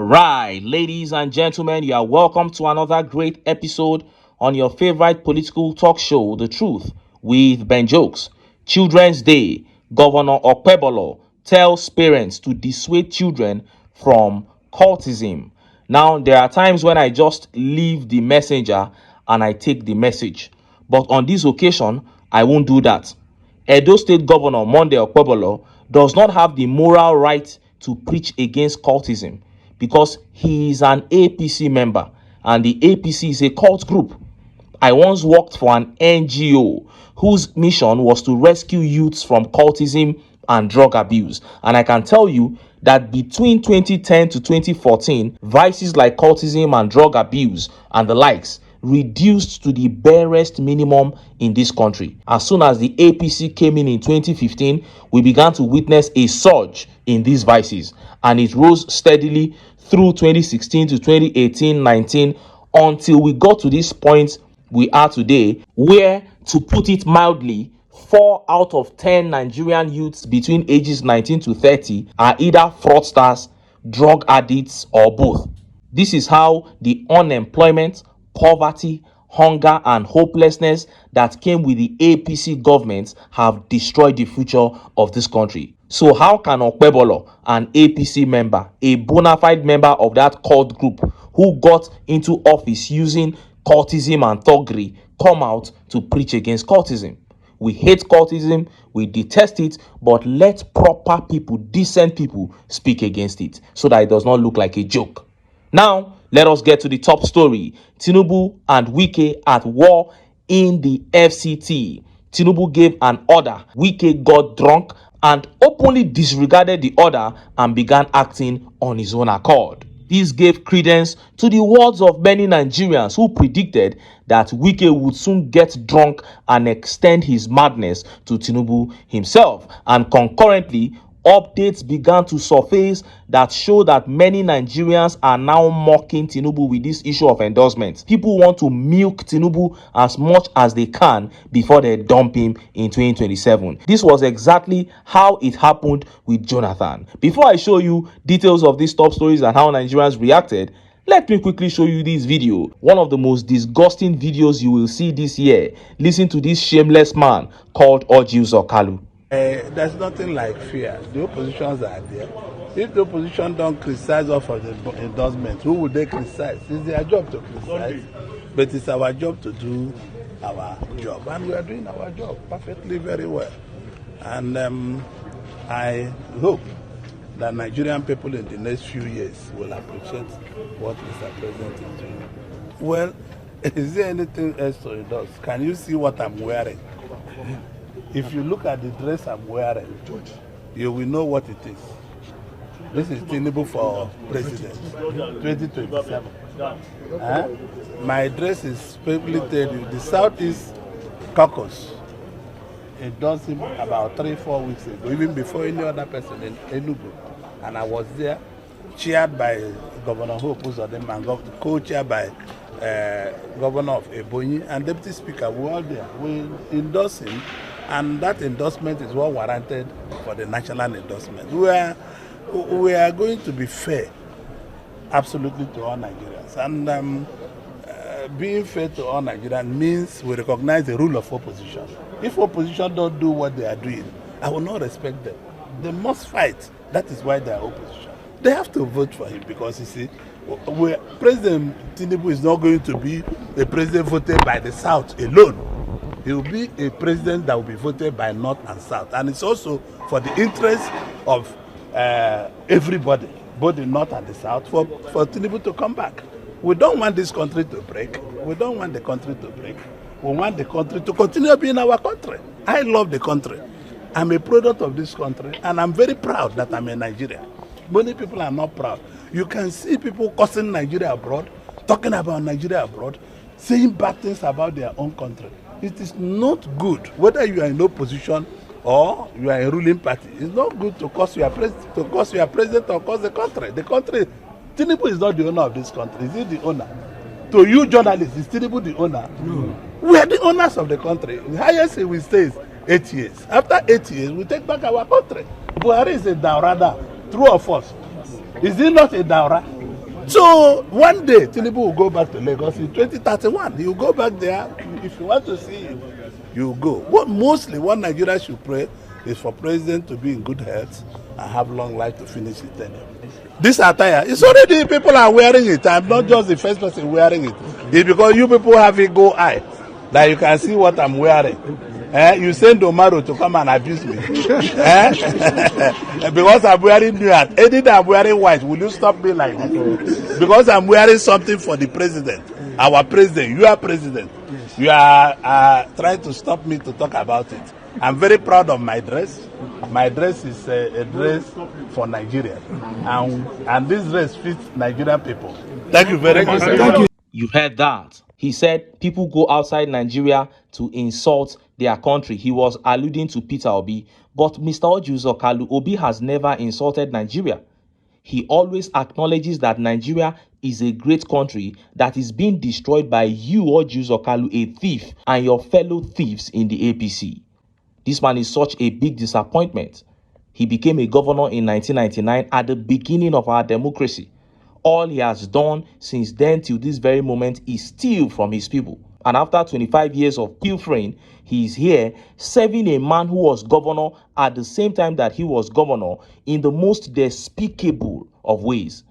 right, ladies and gentlemen, you are welcome to another great episode on your favorite political talk show, The Truth, with Ben Jokes. Children's Day, Governor Okpebholo tells parents to dissuade children from cultism. Now, there are times when I just leave the messenger and I take the message. But on this occasion, I won't do that. Edo State Governor Monday Okpebholo does not have the moral right to preach against cultism because he is an APC member and the APC is a cult group. I once worked for an NGO whose mission was to rescue youths from cultism and drug abuse. And I can tell you that between 2010 to 2014, vices like cultism and drug abuse and the likes reduced to the barest minimum in this country. As soon as the APC came in 2015, we began to witness a surge in these vices, and it rose steadily through 2016 to 2018-19 until we got to this point we are today, where, to put it mildly, 4 out of 10 Nigerian youths between ages 19 to 30 are either fraudsters, drug addicts, or both. This is how the unemployment, poverty, hunger, and hopelessness that came with the APC government have destroyed the future of this country. So how can Okpebholo, an APC member, a bona fide member of that cult group who got into office using cultism and thuggery, come out to preach against cultism? We hate cultism, we detest it, but let proper people, decent people, speak against it so that it does not look like a joke. Now, let us get to the top story. Tinubu and Wike at war in the FCT. Tinubu gave an order. Wike got drunk and openly disregarded the order and began acting on his own accord. This gave credence to the words of many Nigerians who predicted that Wike would soon get drunk and extend his madness to Tinubu himself. And concurrently, updates began to surface that show that many Nigerians are now mocking Tinubu with this issue of endorsements. People want to milk Tinubu as much as they can before they dump him in 2027. This was exactly how it happened with Jonathan. Before I show you details of these top stories and how Nigerians reacted, let me quickly show you this video. One of the most disgusting videos you will see this year. Listen to this shameless man called Orji Uzor. There's nothing like fear. The oppositions are there. If the opposition don't criticize us for the endorsement, who would they criticize? It's their job to criticize, but it's our job to do our job, and we are doing our job perfectly very well. And I hope that Nigerian people in the next few years will appreciate what Mr. President is doing. Well, is there anything else to endorse? Can you see what I'm wearing? If you look at the dress I'm wearing, you will know what it is. This is Tinubu for president, 2027. My dress is publicly the Southeast Caucus. It does him about 3-4 weeks ago, even before any other person in Enugu. And I was there, chaired by Governor Hope Uzodinma and co-chaired by Governor of Ebonyi and Deputy Speaker. We were all there. We endorsed him. And that endorsement is what warranted for the national endorsement. We are going to be fair, absolutely, to all Nigerians. And being fair to all Nigerians means we recognize the rule of opposition. If opposition don't do what they are doing, I will not respect them. They must fight. That is why they are opposition. They have to vote for him because, you see, President Tinubu is not going to be a president voted by the South alone. He will be a president that will be voted by North and South. And it's also for the interest of everybody, both the North and the South, for Tinubu to come back. We don't want this country to break. We don't want the country to break. We want the country to continue being our country. I love the country. I'm a product of this country, and I'm very proud that I'm a Nigerian. Many people are not proud. You can see people cursing Nigeria abroad, talking about Nigeria abroad, saying bad things about their own country. It is not good, whether you are in opposition or you are a ruling party. It's not good to curse your president, or curse the country. The country, Tinubu is not the owner of this country. Is he the owner? To you journalists, is Tinubu the owner? No. We are the owners of the country. The highest he will stay is 8 years. After 8 years, we take back our country. Buhari is a Daurada, true or false? Is he not a Daura? So one day, Tinubu will go back to Lagos in 2031. He will go back there. If you want to see him, you go. What Nigeria should pray is for president to be in good health and have long life to finish his tenure. This attire, it's already people are wearing it. I'm not just the first person wearing it. It's because you people have ego eye that you can see what I'm wearing. You send Omaro to come and abuse me. Because I'm wearing new hat. Anything I'm wearing white, will you stop me like this? Because I'm wearing something for the president. Our president, you are president. You are trying to stop me to talk about it. I'm very proud of my dress. My dress is a dress for Nigeria. And this dress fits Nigerian people. Thank you very much. Thank you. You heard that. He said people go outside Nigeria to insult their country. He was alluding to Peter Obi. But Mr. Ojuzokalu, Obi has never insulted Nigeria. He always acknowledges that Nigeria is a great country that is being destroyed by you, Ojuzokalu, a thief, and your fellow thieves in the APC. This man is such a big disappointment. He became a governor in 1999 at the beginning of our democracy. All he has done since then till this very moment is steal from his people. And after 25 years of pilfering, he is here serving a man who was governor at the same time that he was governor in the most despicable of ways.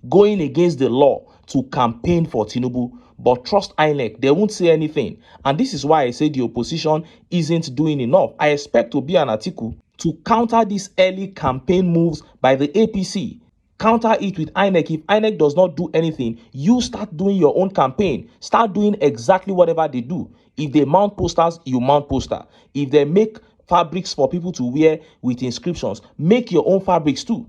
Going against the law to campaign for Tinubu, but trust INEC, they won't say anything. And this is why I say the opposition isn't doing enough. I expect Obi and Atiku to counter these early campaign moves by the APC. Counter it with INEC. If INEC does not do anything, you start doing your own campaign. Start doing exactly whatever they do. If they mount posters, you mount poster. If they make fabrics for people to wear with inscriptions, make your own fabrics too.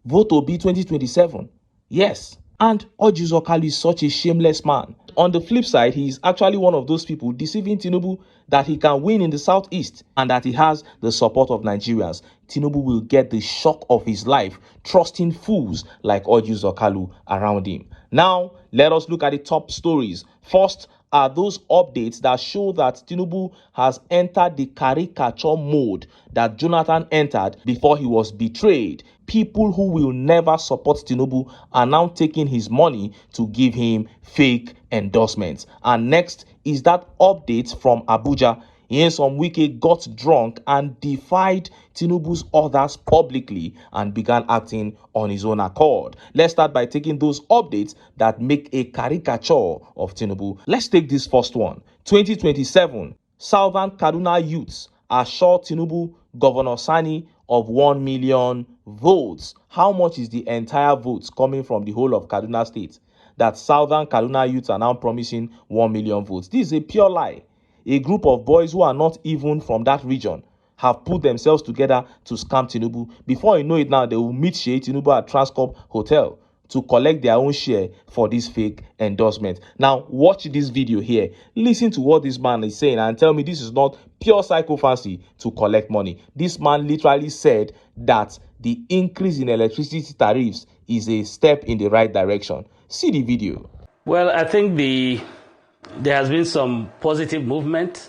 Vote Obi 2027. Yes. And Ojuzokalu is such a shameless man. On the flip side, he is actually one of those people deceiving Tinubu that he can win in the southeast and that he has the support of Nigerians. Tinubu will get the shock of his life trusting fools like Ojuzokalu around him. Now, let us look at the top stories. First are those updates that show that Tinubu has entered the caricature mode that Jonathan entered before he was betrayed. People who will never support Tinubu are now taking his money to give him fake endorsements. And next is that update from Abuja. Some Wike got drunk and defied Tinubu's orders publicly and began acting on his own accord. Let's start by taking those updates that make a caricature of Tinubu. Let's take this first one. 2027, Southern Kaduna youths assure Tinubu Governor Sani of 1 million votes. How much is the entire votes coming from the whole of Kaduna State? That Southern Kaduna youths are now promising 1 million votes. This is a pure lie. A group of boys who are not even from that region have put themselves together to scam Tinubu. Before you know it now, they will meet Shey Tinubu at Transcorp Hotel to collect their own share for this fake endorsement. Now, watch this video here. Listen to what this man is saying and tell me this is not pure sycophancy to collect money. This man literally said that the increase in electricity tariffs is a step in the right direction. See the video. Well, I think there has been some positive movement,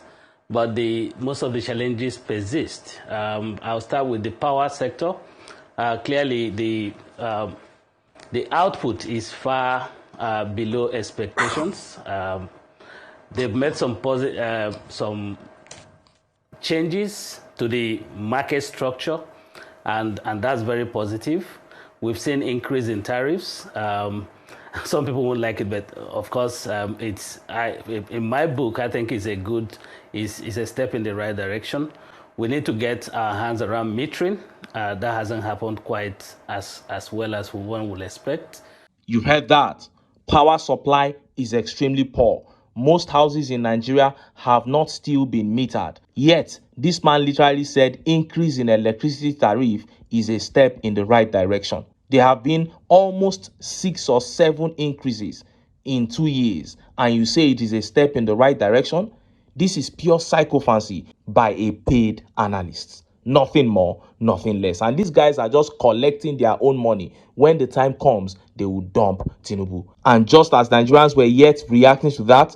but most of the challenges persist. I'll start with the power sector. Clearly, the output is far below expectations. They've made some changes to the market structure, and that's very positive. We've seen increase in tariffs. Some people won't like it, but of course, in my book, I think it's a step in the right direction. We need to get our hands around metering. That hasn't happened quite as well as one would expect. You heard that. Power supply is extremely poor. Most houses in Nigeria have not still been metered. Yet, this man literally said increase in electricity tariff is a step in the right direction. There have been almost 6 or 7 increases in 2 years, and you say it is a step in the right direction? This is pure sycophancy by a paid analyst. Nothing more, nothing less. And these guys are just collecting their own money. When the time comes, they will dump Tinubu. And just as Nigerians were yet reacting to that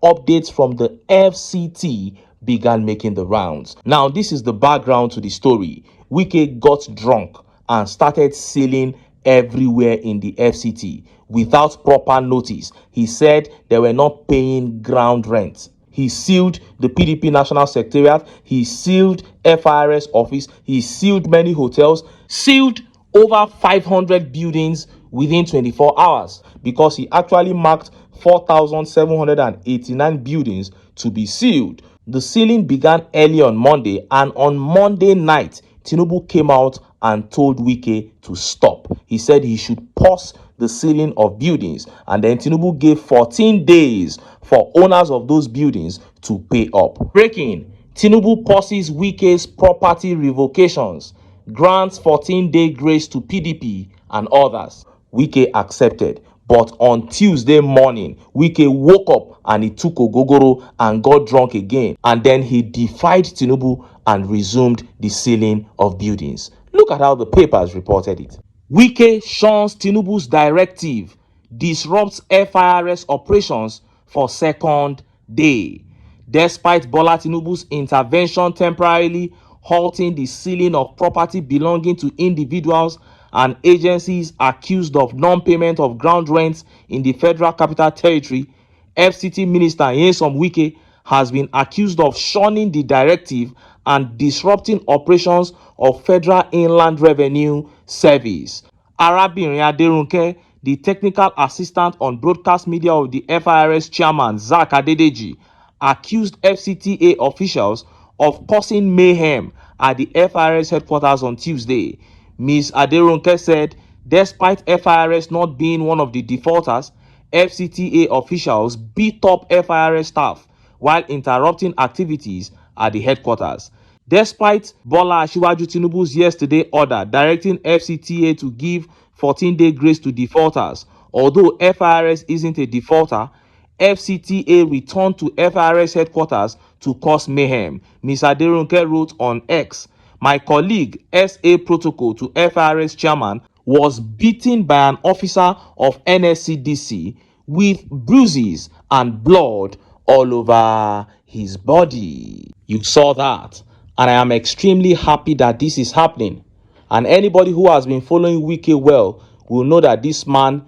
updates from the FCT began making the rounds. Now, this is the background to the story. Wike got drunk and started selling everywhere in the FCT without proper notice. He said they were not paying ground rent. He sealed the PDP National Secretariat. He sealed FIRS office. He sealed many hotels. Sealed over 500 buildings within 24 hours because he actually marked 4,789 buildings to be sealed. The sealing began early on Monday, and on Monday night, Tinubu came out and told Wike to stop. He said he should pause the sealing of buildings, and then Tinubu gave 14 days for owners of those buildings to pay up. Breaking: Tinubu pauses Wike's property revocations, grants 14-day grace to PDP and others. Wike accepted. But on Tuesday morning, Wike woke up and he took ogogoro and got drunk again. And then he defied Tinubu and resumed the sealing of buildings. Look at how the papers reported it. Wike shuns Tinubu's directive, disrupts FIRS operations for second day. Despite Bola Tinubu's intervention temporarily halting the sealing of property belonging to individuals and agencies accused of non-payment of ground rents in the Federal Capital Territory, FCT Minister Nyesom Wike has been accused of shunning the directive and disrupting operations of Federal Inland Revenue Service. Arabinrin Aderunke, the technical assistant on broadcast media of the FIRS chairman Zak Adedeji, accused FCTA officials of causing mayhem at the FIRS headquarters on Tuesday. Ms. Aderunke said, despite FIRS not being one of the defaulters, FCTA officials beat up FIRS staff while interrupting activities at the headquarters. Despite Bola Asiwaju Tinubu's yesterday order directing FCTA to give 14-day grace to defaulters, although FIRS isn't a defaulter, FCTA returned to FIRS headquarters to cause mayhem. Ms. Aderunke wrote on X, "My colleague, SA Protocol to FIRS chairman, was beaten by an officer of NSCDC with bruises and blood all over his body." You saw that, and I am extremely happy that this is happening. And anybody who has been following Wike well will know that this man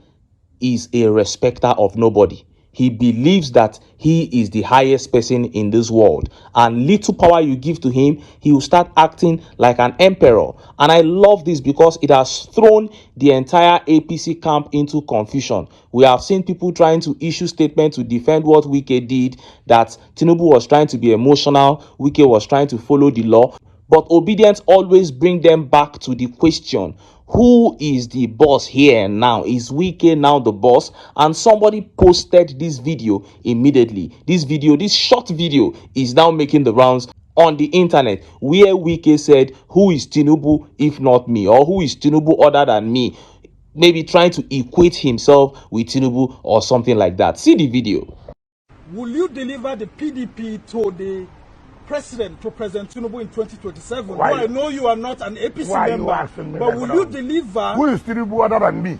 is a respecter of nobody. He believes that he is the highest person in this world, and little power you give to him, he will start acting like an emperor. And I love this because it has thrown the entire APC camp into confusion. We have seen people trying to issue statements to defend what Wike did, that Tinubu was trying to be emotional, Wike was trying to follow the law. But obedience always bring them back to the question, who is the boss here now? Is Wike now the boss? And somebody posted this video immediately. This short video is now making the rounds on the internet, where Wike said, who is Tinubu if not me? Or who is Tinubu other than me? Maybe trying to equate himself with Tinubu or something like that. See the video. Will you deliver the PDP to the president, to President Tinubu in 2027? Why? Well, I know you are not an APC Why member, you asking me but that will kind you of- deliver? Who is Tinubu other than me?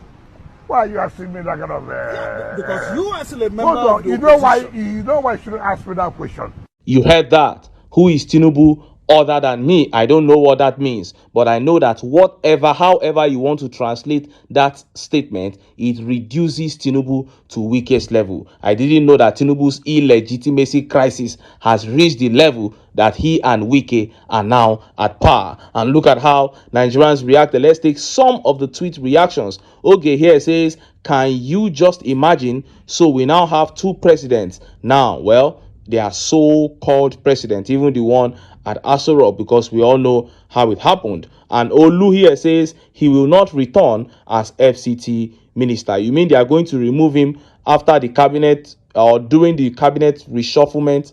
Why are you asking me that kind of? Because you are still a member Hold of on. the You know why? opposition. You know why you shouldn't ask me that question. You heard that. Who is Tinubu other than me? I don't know what that means, but I know that however you want to translate that statement, it reduces Tinubu to weakest level. I didn't know that Tinubu's illegitimacy crisis has reached the level that he and Wike are now at par. And look at how Nigerians reacted. Let's take some of the tweet reactions. Okay, here it says, can you just imagine? So we now have two presidents now. Well, they are so-called president, even the one at Aso Rock, because we all know how it happened. And Olu here says he will not return as FCT minister. You mean they are going to remove him after the cabinet or during the cabinet reshufflement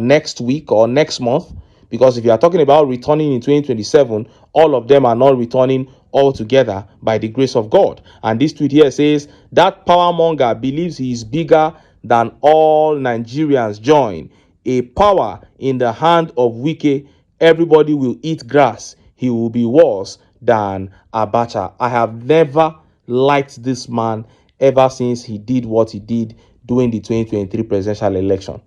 next week or next month? Because if you are talking about returning in 2027, all of them are not returning altogether by the grace of God. And this tweet here says that power monger believes he is bigger than all Nigerians join. A power in the hand of Wike, everybody will eat grass. He will be worse than Abacha. I have never liked this man ever since he did what he did during the 2023 presidential election.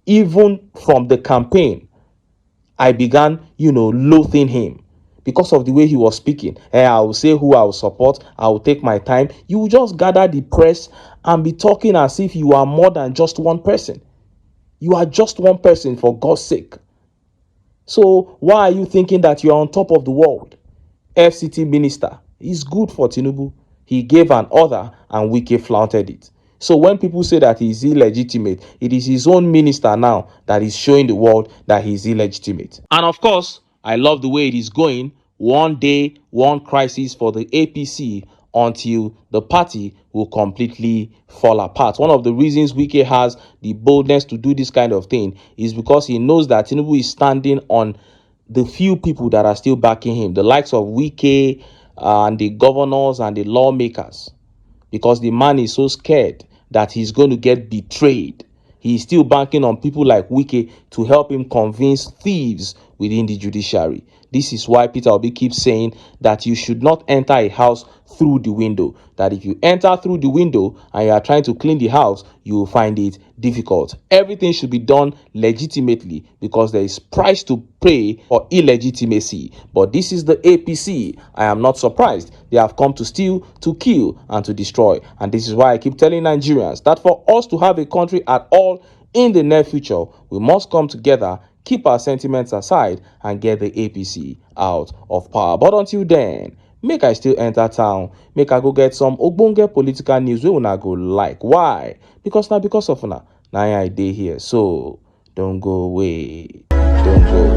Even from the campaign, I began, loathing him because of the way he was speaking. I will say who I will support. I will take my time. You will just gather the press and be talking as if you are more than just one person. You are just one person, for God's sake. So why are you thinking that you are on top of the world? FCT minister is good for Tinubu. He gave an order and Wike flaunted it. So when people say that he is illegitimate, it is his own minister now that is showing the world that he is illegitimate. And of course, I love the way it is going. One day, one crisis for the APC until the party will completely fall apart. One of the reasons Wike has the boldness to do this kind of thing is because he knows that Tinubu is standing on the few people that are still backing him, the likes of Wike and the governors and the lawmakers, because the man is so scared that he's going to get betrayed. He's still banking on people like Wike to help him convince thieves within the judiciary. This is why Peter Obi keeps saying that you should not enter a house through the window. That if you enter through the window and you are trying to clean the house, you will find it difficult. Everything should be done legitimately because there is price to pay for illegitimacy. But this is the APC. I am not surprised. They have come to steal, to kill, and to destroy. And this is why I keep telling Nigerians that for us to have a country at all in the near future, we must come together, keep our sentiments aside, and get the APC out of power. But until then, make I still enter town, make I go get some ogbonge political news wey una go like. Why? Because now because of una, now I dey here. So don't go away. Don't go